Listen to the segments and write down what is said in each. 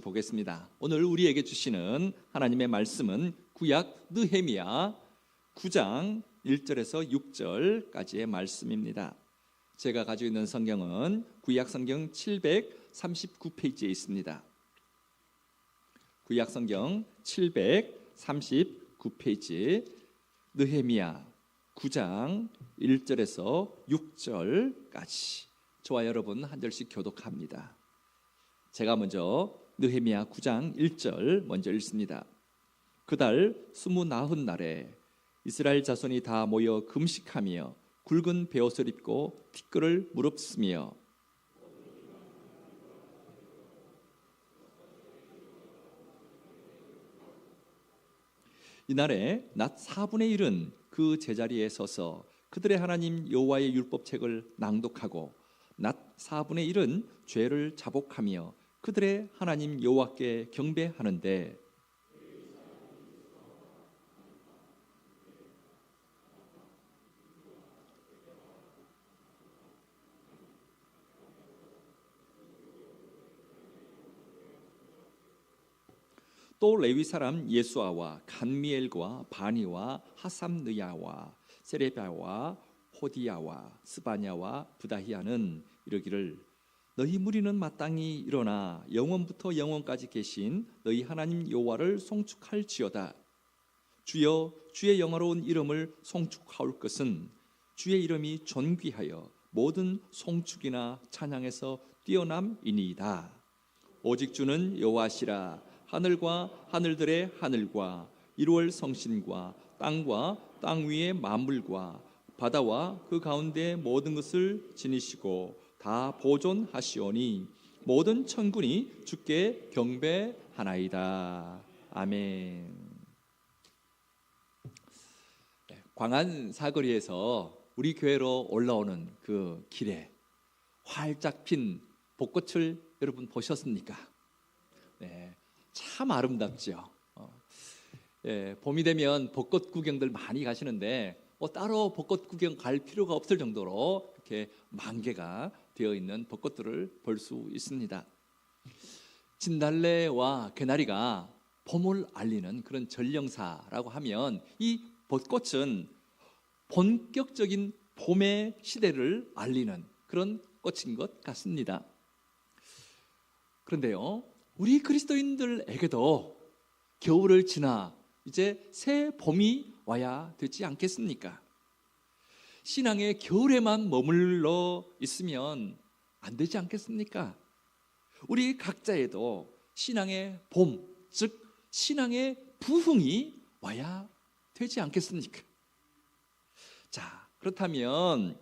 보겠습니다. 오늘 우리에게 주시는 하나님의 말씀은 구약 느헤미야 9장 1절에서 6절까지의 말씀입니다. 제가 가지고 있는 성경은 구약 성경 739페이지에 있습니다. 구약 성경 739페이지 느헤미야 9장 1절에서 6절까지 저와 여러분 한 절씩 교독합니다. 제가 먼저 느헤미야 9장 1절 먼저 읽습니다. 그달 29날에 이스라엘 자손이 다 모여 금식하며 굵은 베옷을 입고 티끌을 무릅쓰며 이날에 낮 4분의 1은 그 제자리에 서서 그들의 하나님 여호와의 율법책을 낭독하고 낮 4분의 1은 죄를 자복하며 그들의 하나님 여호와께 경배하는데 또 레위 사람 예수아와 간미엘과 바니와 하삼느야와 세레비아와 호디야와 스바냐와 부다히야는 이르기를 너희 무리는 마땅히 일어나 영원부터 영원까지 계신 너희 하나님 여호와를 송축할지어다. 주여 주의 영화로운 이름을 송축하올 것은 주의 이름이 존귀하여 모든 송축이나 찬양에서 뛰어남이니이다. 오직 주는 여호와시라. 하늘과 하늘들의 하늘과 이루얼 성신과 땅과 땅 위의 만물과 바다와 그 가운데 모든 것을 지니시고 다 보존하시오니 모든 천군이 주께 경배하나이다. 아멘. 광안 사거리에서 우리 교회로 올라오는 그 길에 활짝 핀 벚꽃을 여러분 보셨습니까? 네, 참 아름답죠. 봄이 되면 벚꽃 구경들 많이 가시는데 따로 벚꽃 구경 갈 필요가 없을 정도로 이렇게 만개가 되어 있는 벚꽃들을 볼 수 있습니다. 진달래와 개나리가 봄을 알리는 그런 전령사라고 하면 이 벚꽃은 본격적인 봄의 시대를 알리는 그런 꽃인 것 같습니다. 그런데요, 우리 그리스도인들에게도 겨울을 지나 이제 새 봄이 와야 되지 않겠습니까? 신앙의 겨울에만 머물러 있으면 안 되지 않겠습니까? 우리 각자에도 신앙의 봄, 즉 신앙의 부흥이 와야 되지 않겠습니까? 자, 그렇다면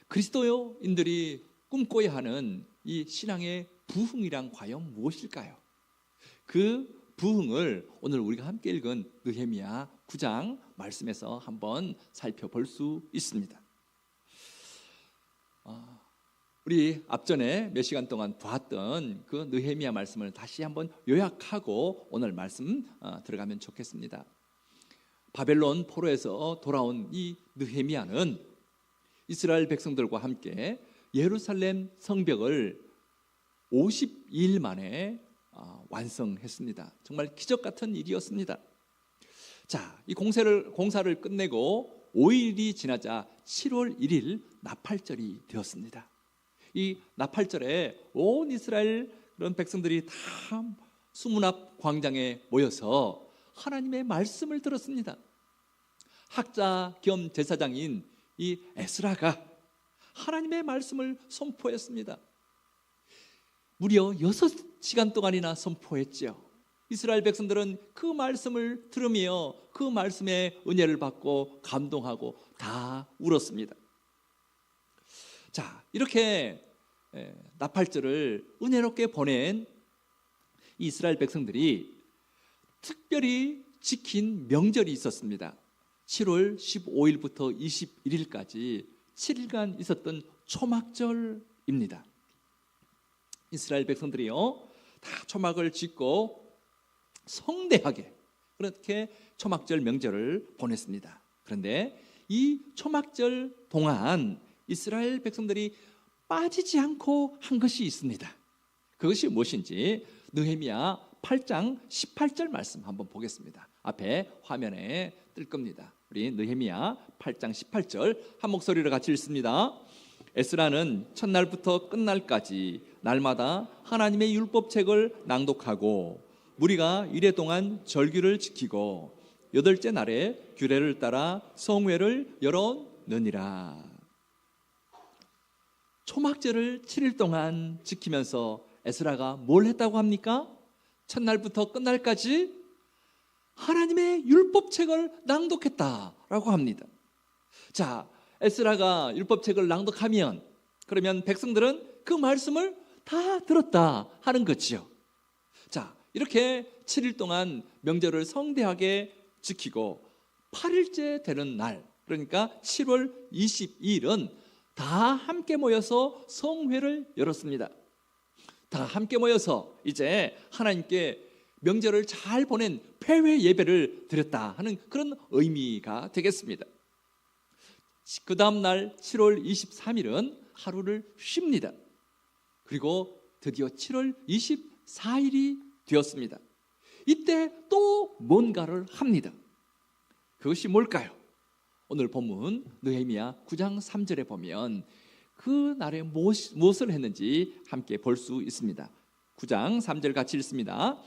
그리스도인들이 꿈꿔야 하는 이 신앙의 부흥이란 과연 무엇일까요? 그 부흥을 오늘 우리가 함께 읽은 느헤미야 9장 말씀에서 한번 살펴볼 수 있습니다. 우리 앞전에 몇 시간 동안 봤던 그 느헤미야 말씀을 다시 한번 요약하고 오늘 말씀 들어가면 좋겠습니다. 바벨론 포로에서 돌아온 이 느헤미야는 이스라엘 백성들과 함께 예루살렘 성벽을 52일 만에 완성했습니다. 정말 기적 같은 일이었습니다. 자, 이 공사를 끝내고 5일이 지나자 7월 1일 나팔절이 되었습니다. 이 나팔절에 온 이스라엘 그런 백성들이 다 수문 앞 광장에 모여서 하나님의 말씀을 들었습니다. 학자 겸 제사장인 이 에스라가 하나님의 말씀을 선포했습니다. 무려 6시간 동안이나 선포했죠. 이스라엘 백성들은 그 말씀을 들으며 그 말씀의 은혜를 받고 감동하고 다 울었습니다. 자, 이렇게 나팔절을 은혜롭게 보낸 이스라엘 백성들이 특별히 지킨 명절이 있었습니다. 7월 15일부터 21일까지 7일간 있었던 초막절입니다. 이스라엘 백성들이요, 다 초막을 짓고 성대하게 그렇게 초막절 명절을 보냈습니다. 그런데 이 초막절 동안 이스라엘 백성들이 빠지지 않고 한 것이 있습니다. 그것이 무엇인지 느헤미야 8장 18절 말씀 한번 보겠습니다. 앞에 화면에 뜰 겁니다. 우리 느헤미야 8장 18절 한 목소리로 같이 읽습니다. 에스라는 첫날부터 끝날까지 날마다 하나님의 율법책을 낭독하고 무리가 이레 동안 절기를 지키고 여덟째 날에 규례를 따라 성회를 열어느니라. 초막절을 7일 동안 지키면서 에스라가 뭘 했다고 합니까? 첫날부터 끝날까지 하나님의 율법책을 낭독했다라고 합니다. 자, 에스라가 율법책을 낭독하면 그러면 백성들은 그 말씀을 다 들었다 하는 거지요. 자, 이렇게 7일 동안 명절을 성대하게 지키고 8일째 되는 날, 그러니까 7월 22일은 다 함께 모여서 성회를 열었습니다. 다 함께 모여서 이제 하나님께 명절을 잘 보낸 폐회 예배를 드렸다 하는 그런 의미가 되겠습니다. 그 다음 날 7월 23일은 하루를 쉽니다. 그리고 드디어 7월 24일이 되었습니다. 이때 또 뭔가를 합니다. 그것이 뭘까요? 오늘 본문 느헤미야 9장 3절에 보면 그 날에 무엇을 했는지 함께 볼 수 있습니다. 9장 3절 같이 읽습니다.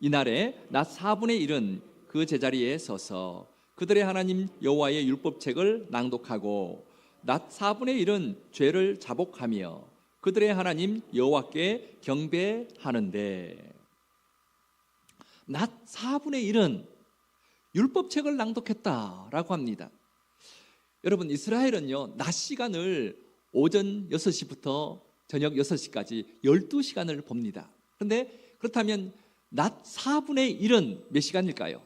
이날에 낮 4분의 1은 그 제자리에 서서 그들의 하나님 여호와의 율법책을 낭독하고 낮 4분의 1은 죄를 자복하며 그들의 하나님 여호와께 경배하는데, 낮 4분의 1은 율법책을 낭독했다라고 합니다. 여러분, 이스라엘은요 낮 시간을 오전 6시부터 저녁 6시까지 12시간을 봅니다. 그런데 그렇다면 낮 4분의 1은 몇 시간일까요?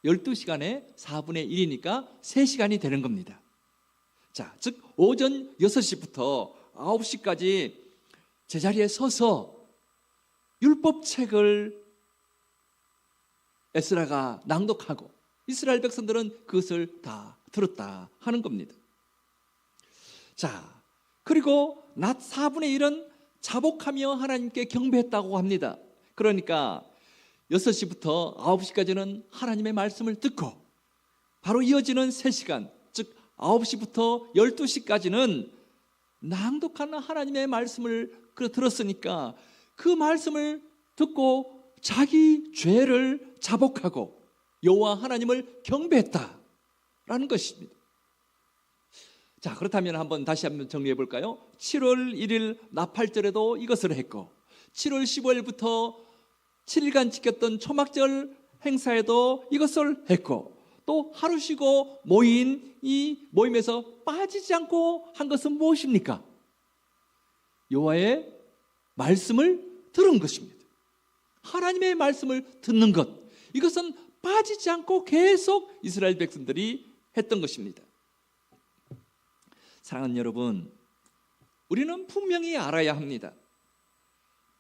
12시간에 4분의 1이니까 3시간이 되는 겁니다. 자, 즉 오전 6시부터 9시까지 제자리에 서서 율법책을 에스라가 낭독하고 이스라엘 백성들은 그것을 다 들었다 하는 겁니다. 자, 그리고 낮 4분의 1은 자복하며 하나님께 경배했다고 합니다. 그러니까 6시부터 9시까지는 하나님의 말씀을 듣고 바로 이어지는 3시간, 즉 9시부터 12시까지는 낭독하는 하나님의 말씀을 들었으니까 그 말씀을 듣고 자기 죄를 자복하고 여호와 하나님을 경배했다라는 것입니다. 자, 그렇다면 다시 한번 정리해 볼까요? 7월 1일 나팔절에도 이것을 했고 7월 15일부터 7일간 지켰던 초막절 행사에도 이것을 했고 또 하루 쉬고 모인 이 모임에서 빠지지 않고 한 것은 무엇입니까? 여호와의 말씀을 들은 것입니다. 하나님의 말씀을 듣는 것, 이것은 빠지지 않고 계속 이스라엘 백성들이 했던 것입니다. 사랑하는 여러분, 우리는 분명히 알아야 합니다.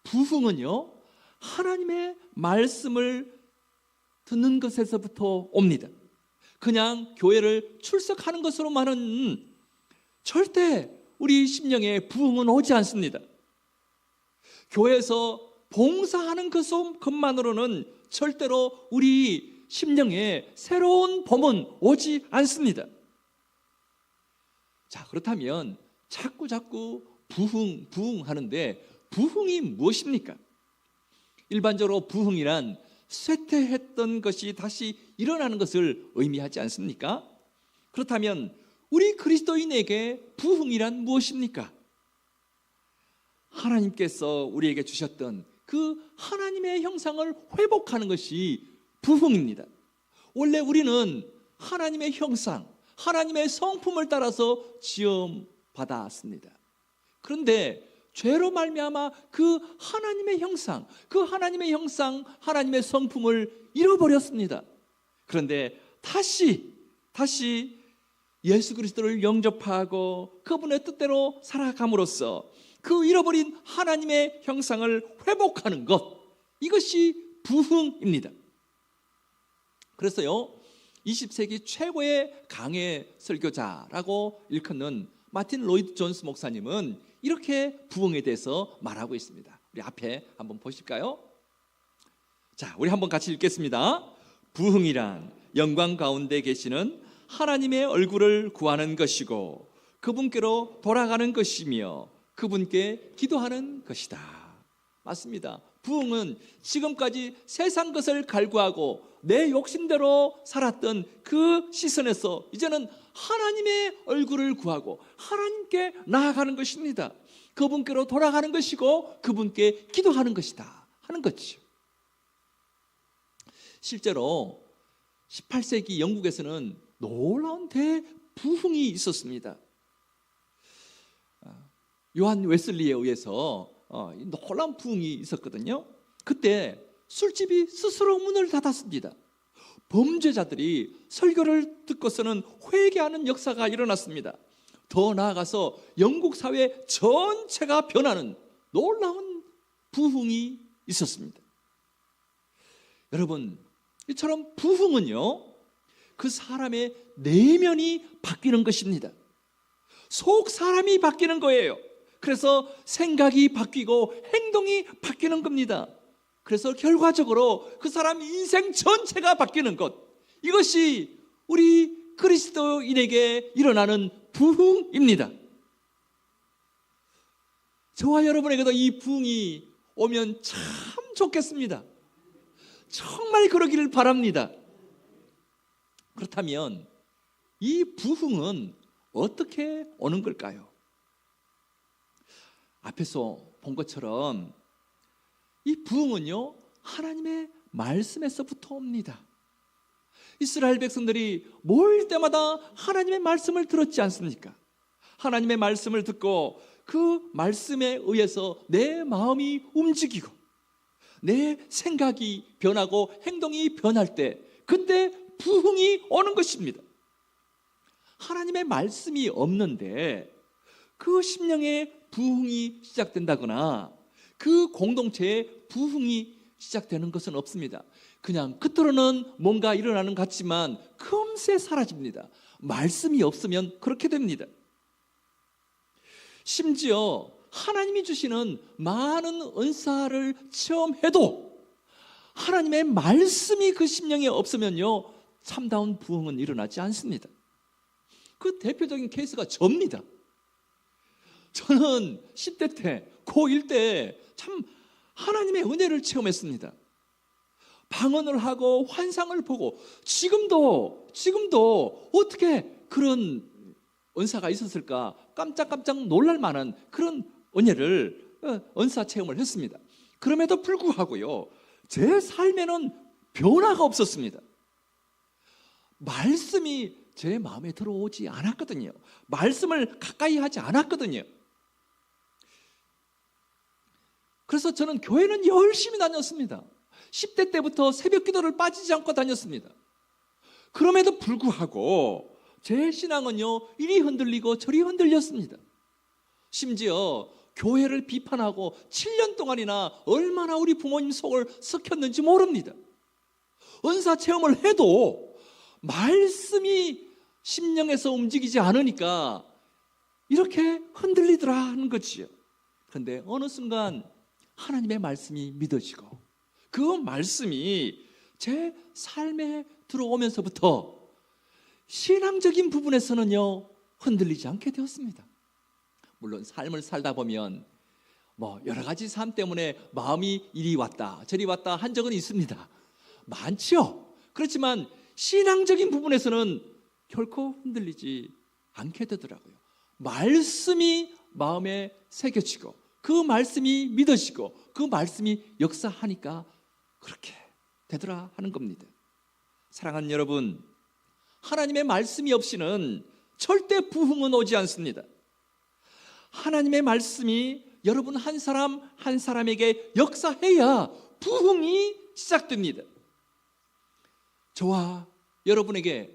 부흥은요 하나님의 말씀을 듣는 것에서부터 옵니다. 그냥 교회를 출석하는 것으로만은 절대 우리 심령에 부흥은 오지 않습니다. 교회에서 봉사하는 것만으로는 절대로 우리 심령에 새로운 봄은 오지 않습니다. 자, 그렇다면 자꾸 부흥하는데 부흥이 무엇입니까? 일반적으로 부흥이란 쇠퇴했던 것이 다시 일어나는 것을 의미하지 않습니까? 그렇다면 우리 그리스도인에게 부흥이란 무엇입니까? 하나님께서 우리에게 주셨던 그 하나님의 형상을 회복하는 것이 부흥입니다. 원래 우리는 하나님의 형상, 하나님의 성품을 따라서 지음받았습니다. 그런데 죄로 말미암아 그 하나님의 형상, 하나님의 성품을 잃어버렸습니다. 그런데 다시 예수 그리스도를 영접하고 그분의 뜻대로 살아감으로써 그 잃어버린 하나님의 형상을 회복하는 것, 이것이 부흥입니다. 그래서요 20세기 최고의 강해 설교자라고 일컫는 마틴 로이드 존스 목사님은 이렇게 부흥에 대해서 말하고 있습니다. 우리 앞에 한번 보실까요? 자, 우리 한번 같이 읽겠습니다. 부흥이란 영광 가운데 계시는 하나님의 얼굴을 구하는 것이고 그분께로 돌아가는 것이며 그분께 기도하는 것이다. 맞습니다. 부흥은 지금까지 세상 것을 갈구하고 내 욕심대로 살았던 그 시선에서 이제는 하나님의 얼굴을 구하고 하나님께 나아가는 것입니다. 그분께로 돌아가는 것이고 그분께 기도하는 것이다 하는 거죠. 실제로 18세기 영국에서는 놀라운 대부흥이 있었습니다. 요한 웨슬리에 의해서 놀라운 부흥이 있었거든요. 그때 술집이 스스로 문을 닫았습니다. 범죄자들이 설교를 듣고서는 회개하는 역사가 일어났습니다. 더 나아가서 영국 사회 전체가 변하는 놀라운 부흥이 있었습니다. 여러분, 이처럼 부흥은요, 그 사람의 내면이 바뀌는 것입니다. 속 사람이 바뀌는 거예요. 그래서 생각이 바뀌고 행동이 바뀌는 겁니다. 그래서 결과적으로 그 사람 인생 전체가 바뀌는 것, 이것이 우리 그리스도인에게 일어나는 부흥입니다. 저와 여러분에게도 이 부흥이 오면 참 좋겠습니다. 정말 그러기를 바랍니다. 그렇다면 이 부흥은 어떻게 오는 걸까요? 앞에서 본 것처럼 이 부흥은요, 하나님의 말씀에서부터 옵니다. 이스라엘 백성들이 모일 때마다 하나님의 말씀을 들었지 않습니까? 하나님의 말씀을 듣고 그 말씀에 의해서 내 마음이 움직이고 내 생각이 변하고 행동이 변할 때, 그때 부흥이 오는 것입니다. 하나님의 말씀이 없는데 그 심령의 부흥이 시작된다거나 그 공동체의 부흥이 시작되는 것은 없습니다. 그냥 겉으로는 뭔가 일어나는 것 같지만 금세 사라집니다. 말씀이 없으면 그렇게 됩니다. 심지어 하나님이 주시는 많은 은사를 체험해도 하나님의 말씀이 그 심령에 없으면요, 참다운 부흥은 일어나지 않습니다. 그 대표적인 케이스가 저입니다. 저는 10대 때, 고1 때 참 하나님의 은혜를 체험했습니다. 방언을 하고 환상을 보고 지금도 어떻게 그런 은사가 있었을까 깜짝깜짝 놀랄 만한 그런 은사 체험을 했습니다. 그럼에도 불구하고요, 제 삶에는 변화가 없었습니다. 말씀이 제 마음에 들어오지 않았거든요. 말씀을 가까이 하지 않았거든요. 그래서 저는 교회는 열심히 다녔습니다. 10대 때부터 새벽 기도를 빠지지 않고 다녔습니다. 그럼에도 불구하고 제 신앙은요, 이리 흔들리고 저리 흔들렸습니다. 심지어 교회를 비판하고 7년 동안이나 얼마나 우리 부모님 속을 썩혔는지 모릅니다. 은사 체험을 해도 말씀이 심령에서 움직이지 않으니까 이렇게 흔들리더라 하는 거지요. 그런데 어느 순간 하나님의 말씀이 믿어지고 그 말씀이 제 삶에 들어오면서부터 신앙적인 부분에서는요, 흔들리지 않게 되었습니다. 물론 삶을 살다 보면 여러 가지 삶 때문에 마음이 이리 왔다 저리 왔다 한 적은 있습니다. 많죠. 그렇지만 신앙적인 부분에서는 결코 흔들리지 않게 되더라고요. 말씀이 마음에 새겨지고 그 말씀이 믿어지고 그 말씀이 역사하니까 그렇게 되더라 하는 겁니다. 사랑하는 여러분, 하나님의 말씀이 없이는 절대 부흥은 오지 않습니다. 하나님의 말씀이 여러분 한 사람 한 사람에게 역사해야 부흥이 시작됩니다. 저와 여러분에게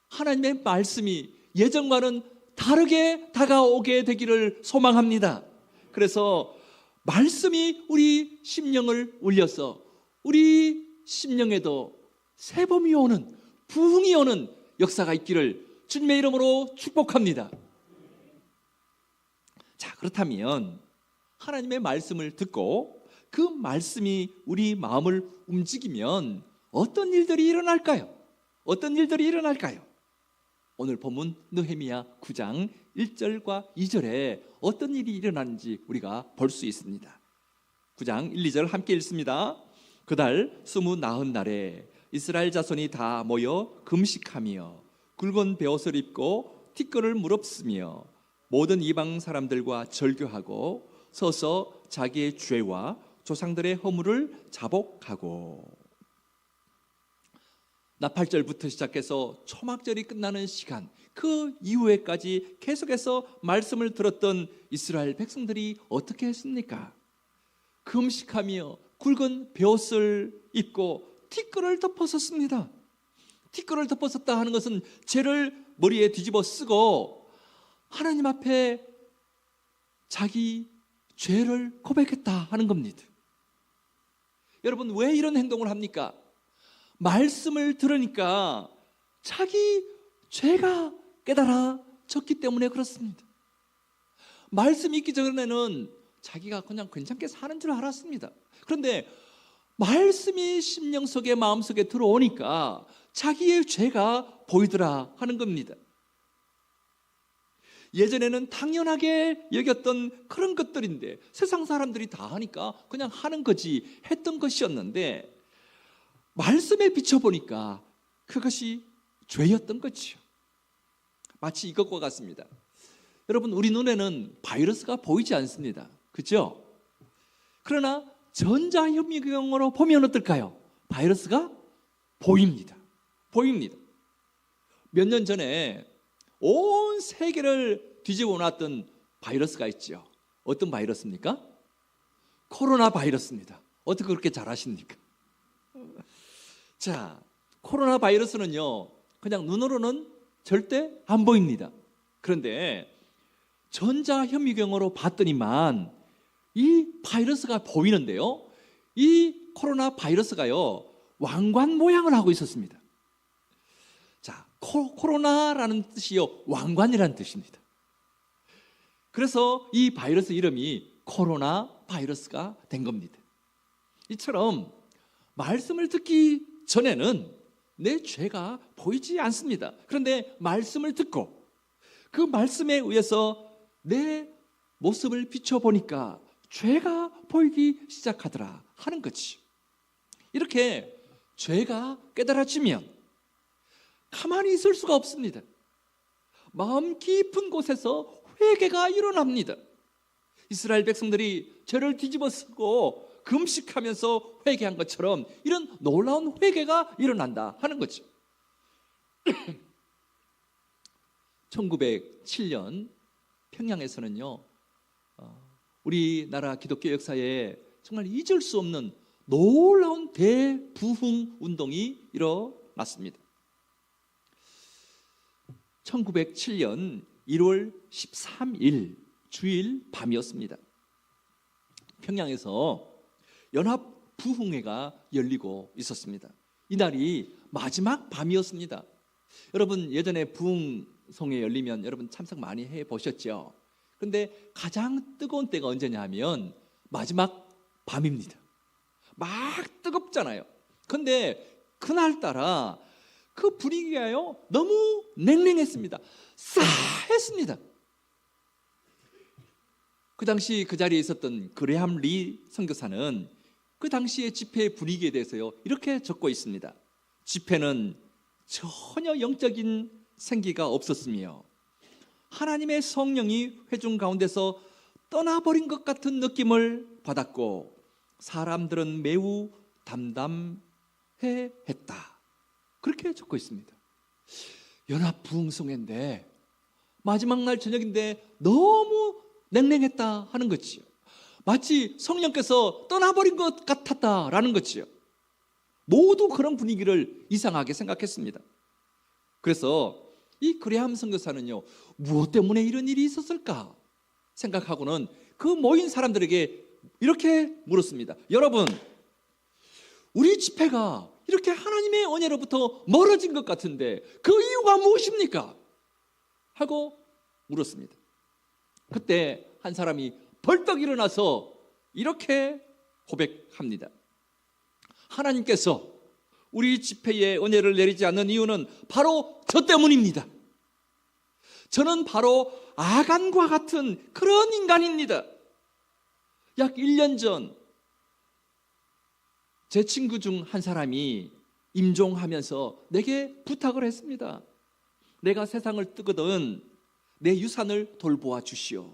하나님의 말씀이 예전과는 다르게 다가오게 되기를 소망합니다. 그래서 말씀이 우리 심령을 울려서 우리 심령에도 새봄이 오는, 부흥이 오는 역사가 있기를 주님의 이름으로 축복합니다. 자, 그렇다면 하나님의 말씀을 듣고 그 말씀이 우리 마음을 움직이면 어떤 일들이 일어날까요? 어떤 일들이 일어날까요? 오늘 본문 느헤미야 9장 1절과 2절에 어떤 일이 일어나는지 우리가 볼 수 있습니다. 9장 1, 2절 함께 읽습니다. 그달 29날에 이스라엘 자손이 다 모여 금식하며 굵은 베옷을 입고 티끌을 물었으며 모든 이방 사람들과 절교하고 서서 자기의 죄와 조상들의 허물을 자복하고. 나팔절부터 시작해서 초막절이 끝나는 시간, 그 이후에까지 계속해서 말씀을 들었던 이스라엘 백성들이 어떻게 했습니까? 금식하며 굵은 베옷을 입고 티끌을 덮었었습니다. 티끌을 덮었었다 하는 것은 죄를 머리에 뒤집어 쓰고 하나님 앞에 자기 죄를 고백했다 하는 겁니다. 여러분, 왜 이런 행동을 합니까? 말씀을 들으니까 자기 죄가 깨달아졌기 때문에 그렇습니다. 말씀이 있기 전에는 자기가 그냥 괜찮게 사는 줄 알았습니다. 그런데 말씀이 심령 속에 마음속에 들어오니까 자기의 죄가 보이더라 하는 겁니다. 예전에는 당연하게 여겼던 그런 것들인데 세상 사람들이 다 하니까 그냥 하는 거지 했던 것이었는데 말씀에 비춰보니까 그것이 죄였던 거지요. 마치 이것과 같습니다. 여러분, 우리 눈에는 바이러스가 보이지 않습니다. 그렇죠? 그러나 전자현미경으로 보면 어떨까요? 바이러스가 보입니다. 보입니다. 몇 년 전에 온 세계를 뒤집어 놨던 바이러스가 있죠. 어떤 바이러스입니까? 코로나 바이러스입니다. 어떻게 그렇게 잘 아십니까? 자, 코로나 바이러스는요, 그냥 눈으로는 절대 안 보입니다. 그런데 전자현미경으로 봤더니만 이 바이러스가 보이는데요, 이 코로나 바이러스가요 왕관 모양을 하고 있었습니다. 자, 코로나라는 뜻이요 왕관이라는 뜻입니다. 그래서 이 바이러스 이름이 코로나 바이러스가 된 겁니다. 이처럼 말씀을 듣기 전에는 내 죄가 보이지 않습니다. 그런데 말씀을 듣고 그 말씀에 의해서 내 모습을 비춰보니까 죄가 보이기 시작하더라 하는 거지. 이렇게 죄가 깨달아지면 가만히 있을 수가 없습니다. 마음 깊은 곳에서 회개가 일어납니다. 이스라엘 백성들이 죄를 뒤집어 쓰고 금식하면서 회개한 것처럼 이런 놀라운 회개가 일어난다 하는 거죠. 1907년 평양에서는요, 우리나라 기독교 역사에 정말 잊을 수 없는 놀라운 대부흥 운동이 일어났습니다. 1907년 1월 13일 주일 밤이었습니다. 평양에서 연합부흥회가 열리고 있었습니다. 이날이 마지막 밤이었습니다. 여러분, 예전에 부흥송회 열리면 여러분 참석 많이 해보셨죠? 그런데 가장 뜨거운 때가 언제냐 하면 마지막 밤입니다. 막 뜨겁잖아요. 그런데 그날따라 그 분위기가요 너무 냉랭했습니다. 싸했습니다. 그 당시 그 자리에 있었던 그레함 리 선교사는 그 당시의 집회 분위기에 대해서요 이렇게 적고 있습니다. 집회는 전혀 영적인 생기가 없었으며 하나님의 성령이 회중 가운데서 떠나버린 것 같은 느낌을 받았고 사람들은 매우 담담해했다. 그렇게 적고 있습니다. 연합부흥송회인데 마지막 날 저녁인데 너무 냉랭했다 하는 거지요. 마치 성령께서 떠나버린 것 같았다라는 거지요. 모두 그런 분위기를 이상하게 생각했습니다. 그래서 이 그레함 선교사는요 무엇 때문에 이런 일이 있었을까 생각하고는 그 모인 사람들에게 이렇게 물었습니다. 여러분, 우리 집회가 이렇게 하나님의 은혜로부터 멀어진 것 같은데 그 이유가 무엇입니까? 하고 물었습니다. 그때 한 사람이 벌떡 일어나서 이렇게 고백합니다. 하나님께서 우리 집회에 은혜를 내리지 않는 이유는 바로 저 때문입니다. 저는 바로 아간과 같은 그런 인간입니다. 약 1년 전 제 친구 중 한 사람이 임종하면서 내게 부탁을 했습니다. 내가 세상을 뜨거든 내 유산을 돌보아 주시오.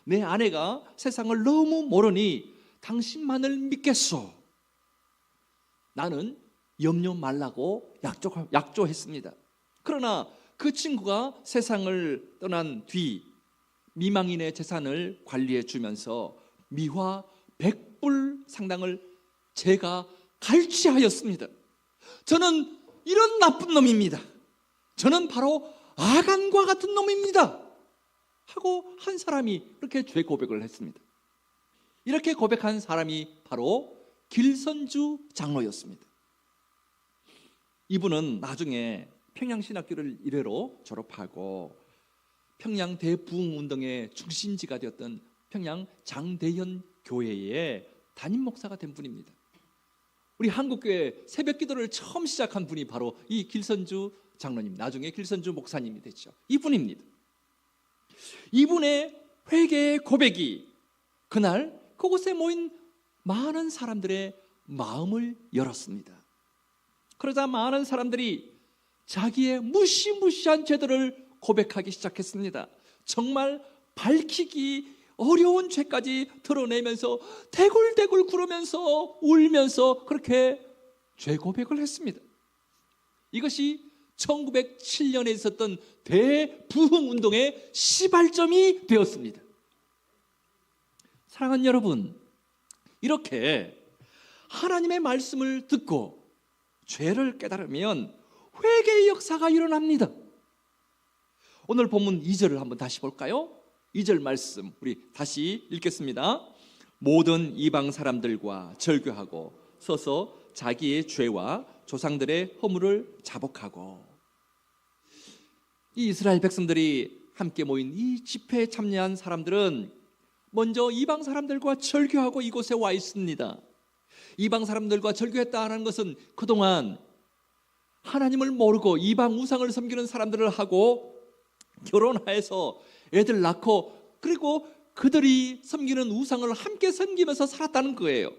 내 아내가 세상을 너무 모르니 당신만을 믿겠소. 나는 염려 말라고 약조했습니다. 그러나 그 친구가 세상을 떠난 뒤 미망인의 재산을 관리해 주면서 미화 100불 상당을 제가 갈취하였습니다. 저는 이런 나쁜 놈입니다. 저는 바로 아간과 같은 놈입니다. 하고 한 사람이 이렇게 죄 고백을 했습니다. 이렇게 고백한 사람이 바로 길선주 장로였습니다. 이분은 나중에 평양신학교를 이래로 졸업하고 평양 대부흥운동의 중심지가 되었던 평양 장대현 교회의 담임 목사가 된 분입니다. 우리 한국교회 새벽기도를 처음 시작한 분이 바로 이 길선주 장로님, 나중에 길선주 목사님이 됐죠. 이분입니다. 이분의 회개의 고백이 그날 그곳에 모인 많은 사람들의 마음을 열었습니다. 그러자 많은 사람들이 자기의 무시무시한 죄들을 고백하기 시작했습니다. 정말 밝히기 어려운 죄까지 드러내면서 대굴대굴 구르면서 울면서 그렇게 죄 고백을 했습니다. 이것이 1907년에 있었던 대부흥운동의 시발점이 되었습니다. 사랑하는 여러분, 이렇게 하나님의 말씀을 듣고 죄를 깨달으면 회개의 역사가 일어납니다. 오늘 본문 2절을 한번 다시 볼까요? 2절 말씀 우리 다시 읽겠습니다. 모든 이방 사람들과 절교하고 서서 자기의 죄와 조상들의 허물을 자복하고. 이 이스라엘 백성들이 함께 모인 이 집회에 참여한 사람들은 먼저 이방 사람들과 절교하고 이곳에 와 있습니다. 이방 사람들과 절교했다는 것은 그동안 하나님을 모르고 이방 우상을 섬기는 사람들을 하고 결혼해서 애들 낳고 그리고 그들이 섬기는 우상을 함께 섬기면서 살았다는 거예요.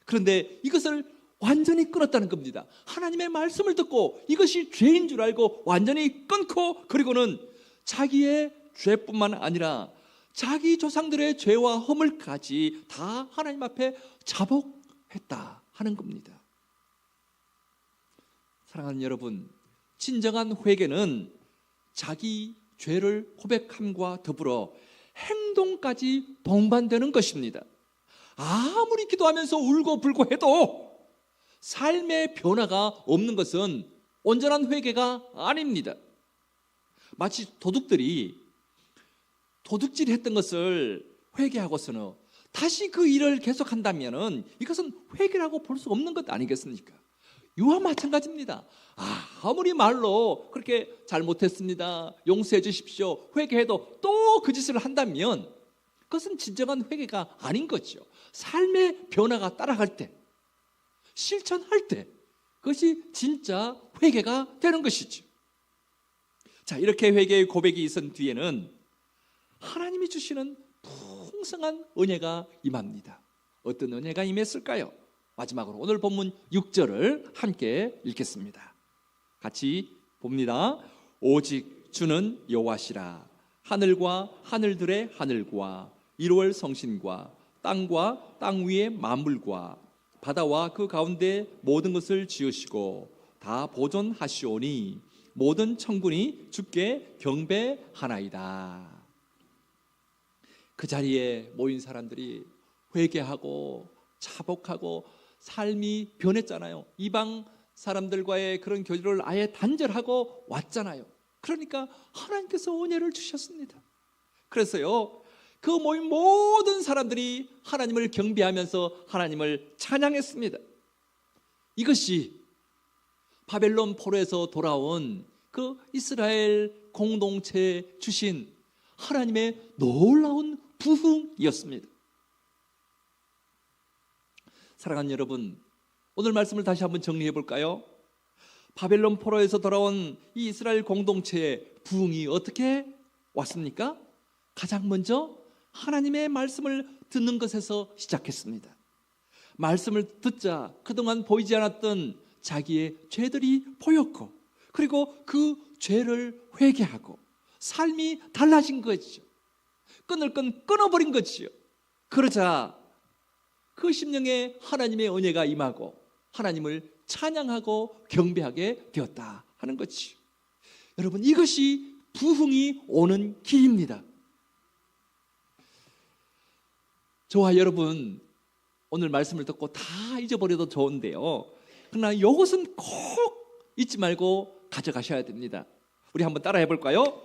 그런데 이것을 완전히 끊었다는 겁니다. 하나님의 말씀을 듣고 이것이 죄인 줄 알고 완전히 끊고 그리고는 자기의 죄뿐만 아니라 자기 조상들의 죄와 허물까지 다 하나님 앞에 자복했다 하는 겁니다. 사랑하는 여러분, 진정한 회개는 자기 죄를 고백함과 더불어 행동까지 동반되는 것입니다. 아무리 기도하면서 울고 불고 해도 삶의 변화가 없는 것은 온전한 회개가 아닙니다. 마치 도둑들이 도둑질했던 것을 회개하고서는 다시 그 일을 계속한다면 이것은 회개라고 볼 수 없는 것 아니겠습니까? 이와 마찬가지입니다. 아무리 말로 그렇게 잘못했습니다, 용서해 주십시오, 회개해도 또 그 짓을 한다면 그것은 진정한 회개가 아닌 거죠. 삶의 변화가 따라갈 때, 실천할 때 그것이 진짜 회개가 되는 것이죠. 자, 이렇게 회개의 고백이 있은 뒤에는 하나님이 주시는 풍성한 은혜가 임합니다. 어떤 은혜가 임했을까요? 마지막으로 오늘 본문 6절을 함께 읽겠습니다. 같이 봅니다. 오직 주는 여호와시라. 하늘과 하늘들의 하늘과 이루할 성신과 땅과 땅 위의 만물과 바다와 그 가운데 모든 것을 지으시고 다 보존하시오니 모든 천군이 주께 경배하나이다. 그 자리에 모인 사람들이 회개하고 자복하고 삶이 변했잖아요. 이방 사람들과의 그런 교류를 아예 단절하고 왔잖아요. 그러니까 하나님께서 은혜를 주셨습니다. 그래서요, 그 모인 모든 사람들이 하나님을 경배하면서 하나님을 찬양했습니다. 이것이 바벨론 포로에서 돌아온 그 이스라엘 공동체에 주신 하나님의 놀라운 부흥이었습니다. 사랑하는 여러분, 오늘 말씀을 다시 한번 정리해 볼까요? 바벨론 포로에서 돌아온 이 이스라엘 공동체의 부흥이 어떻게 왔습니까? 가장 먼저 하나님의 말씀을 듣는 것에서 시작했습니다. 말씀을 듣자 그동안 보이지 않았던 자기의 죄들이 보였고, 그리고 그 죄를 회개하고 삶이 달라진 거죠. 끈을 끊어버린 거지요. 그러자 그 심령에 하나님의 은혜가 임하고 하나님을 찬양하고 경배하게 되었다 하는 거지요. 여러분, 이것이 부흥이 오는 길입니다. 저와 여러분, 오늘 말씀을 듣고 다 잊어버려도 좋은데요, 그러나 이것은 꼭 잊지 말고 가져가셔야 됩니다. 우리 한번 따라해 볼까요?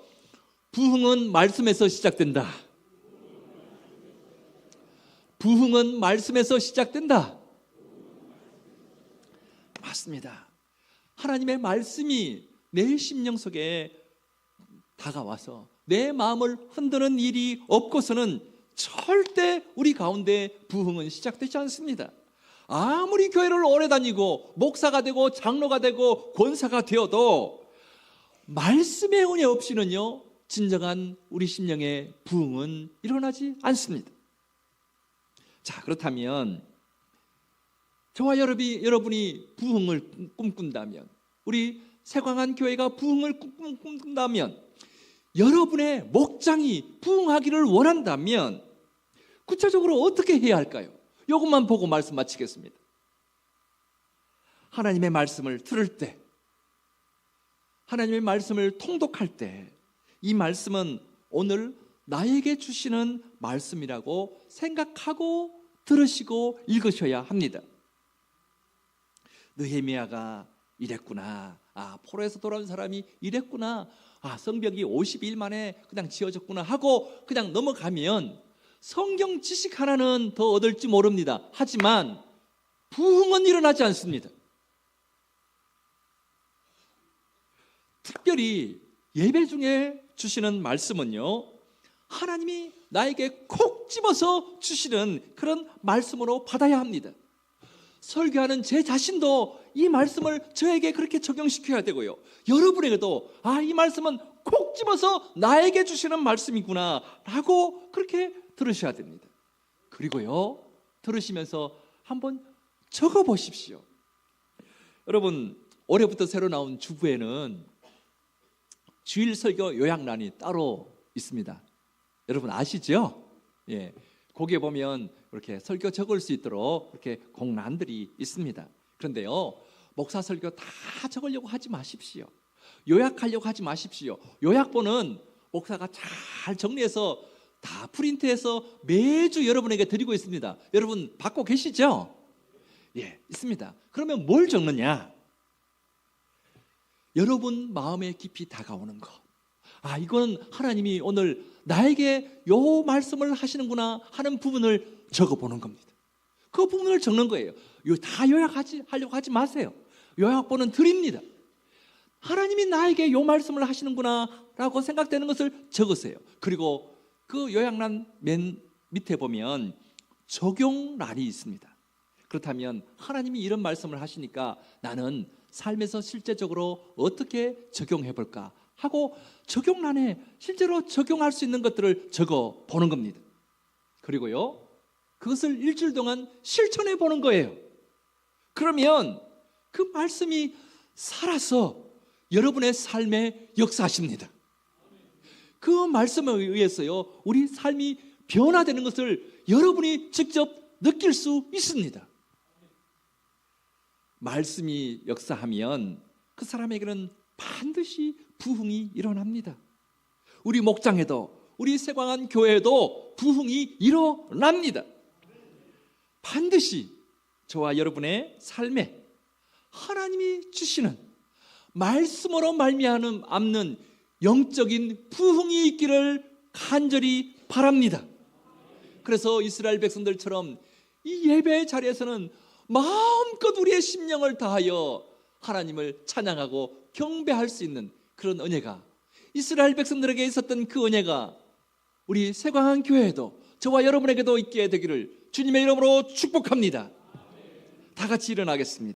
부흥은 말씀에서 시작된다. 부흥은 말씀에서 시작된다. 맞습니다. 하나님의 말씀이 내 심령 속에 다가와서 내 마음을 흔드는 일이 없고서는 절대 우리 가운데 부흥은 시작되지 않습니다. 아무리 교회를 오래 다니고 목사가 되고 장로가 되고 권사가 되어도 말씀의 은혜 없이는요, 진정한 우리 심령의 부흥은 일어나지 않습니다. 자, 그렇다면 저와 여러분이 부흥을 꿈꾼다면, 우리 세광한 교회가 부흥을 꿈꾼다면, 여러분의 목장이 부흥하기를 원한다면 구체적으로 어떻게 해야 할까요? 이것만 보고 말씀 마치겠습니다. 하나님의 말씀을 들을 때, 하나님의 말씀을 통독할 때, 이 말씀은 오늘 나에게 주시는 말씀이라고 생각하고 들으시고 읽으셔야 합니다. 느헤미야가 이랬구나, 포로에서 돌아온 사람이 이랬구나, 성벽이 50일 만에 그냥 지어졌구나 하고 그냥 넘어가면 성경 지식 하나는 더 얻을지 모릅니다. 하지만 부흥은 일어나지 않습니다. 특별히 예배 중에 주시는 말씀은요, 하나님이 나에게 콕 집어서 주시는 그런 말씀으로 받아야 합니다. 설교하는 제 자신도 이 말씀을 저에게 그렇게 적용시켜야 되고요, 여러분에게도 이 말씀은 콕 집어서 나에게 주시는 말씀이구나 라고 그렇게 들으셔야 됩니다. 그리고요, 들으시면서 한번 적어보십시오. 여러분, 올해부터 새로 나온 주부에는 주일 설교 요약란이 따로 있습니다. 여러분 아시죠? 예, 거기에 보면 이렇게 설교 적을 수 있도록 이렇게 공란들이 있습니다. 그런데요, 목사 설교 다 적으려고 하지 마십시오. 요약하려고 하지 마십시오. 요약본은 목사가 잘 정리해서 다 프린트해서 매주 여러분에게 드리고 있습니다. 여러분 받고 계시죠? 예, 있습니다. 그러면 뭘 적느냐? 여러분 마음에 깊이 다가오는 것. 이건 하나님이 오늘 나에게 요 말씀을 하시는구나 하는 부분을 적어보는 겁니다. 그 부분을 적는 거예요. 다 요약하려고 하지 마세요. 요약본은 드립니다. 하나님이 나에게 요 말씀을 하시는구나 라고 생각되는 것을 적으세요. 그리고 그 요약란 맨 밑에 보면 적용란이 있습니다. 그렇다면 하나님이 이런 말씀을 하시니까 나는 삶에서 실제적으로 어떻게 적용해 볼까 하고 적용란에 실제로 적용할 수 있는 것들을 적어 보는 겁니다. 그리고요, 그것을 일주일 동안 실천해 보는 거예요. 그러면 그 말씀이 살아서 여러분의 삶에 역사하십니다. 그 말씀에 의해서요, 우리 삶이 변화되는 것을 여러분이 직접 느낄 수 있습니다. 말씀이 역사하면 그 사람에게는 반드시 부흥이 일어납니다. 우리 목장에도, 우리 세광한 교회에도 부흥이 일어납니다. 반드시 저와 여러분의 삶에 하나님이 주시는 말씀으로 말미암는 영적인 부흥이 있기를 간절히 바랍니다. 그래서 이스라엘 백성들처럼 이 예배의 자리에서는 마음껏 우리의 심령을 다하여 하나님을 찬양하고 경배할 수 있는 그런 은혜가, 이스라엘 백성들에게 있었던 그 은혜가 우리 세광한 교회에도 저와 여러분에게도 있게 되기를 주님의 이름으로 축복합니다. 다 같이 일어나겠습니다.